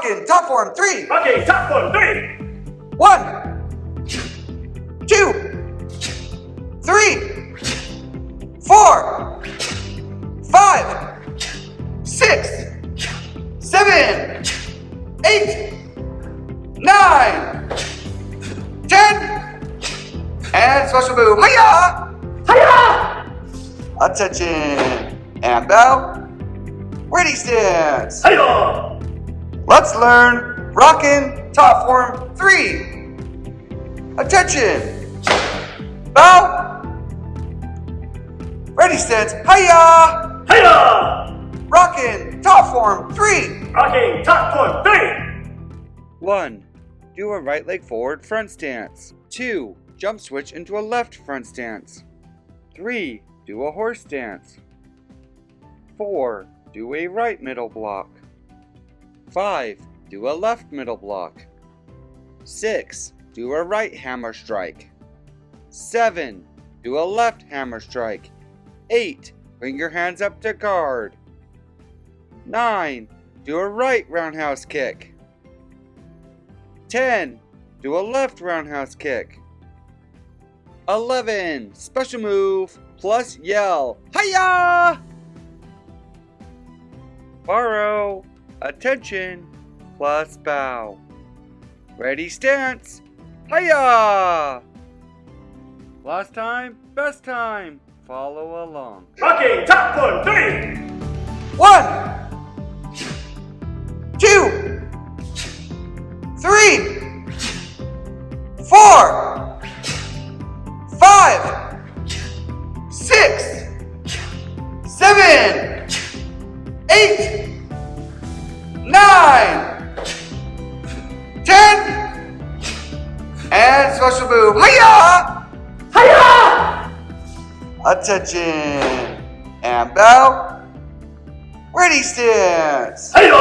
Rockin Tot Form 3. Rockin Tot Form 3. 1, 2, 3, 4, 5, 6, 7, 8, 9, 10, and special move. Hiya! Hiya! Attention and bow. Ready stance. Hiya! Let's learn Rockin Tot Form 3. Attention. Bow. Ready stance. Hiya! Hiya! Rockin Tot Form 3. Rockin Tot Form 3. 1. Do a right leg forward front stance. 2. Jump switch into a left front stance. 3. Do a horse stance. 4. Do a right middle block. 5. Do a left middle block. 6. Do a right hammer strike. 7. Do a left hammer strike. 8. Bring your hands up to guard. 9. Do a right roundhouse kick. 10. Do a left roundhouse kick. 11. Special move plus yell. Hiya! Borrow. Attention plus bow. Ready stance. Hiya! Last time, best time. Follow along. Rockin Tot Form 3. 1, 2, 3, 4, 5, 6, 7, 8, 9, 10, and special move. Hiya! Hiya! Attention and bow. Ready stance. Hiya!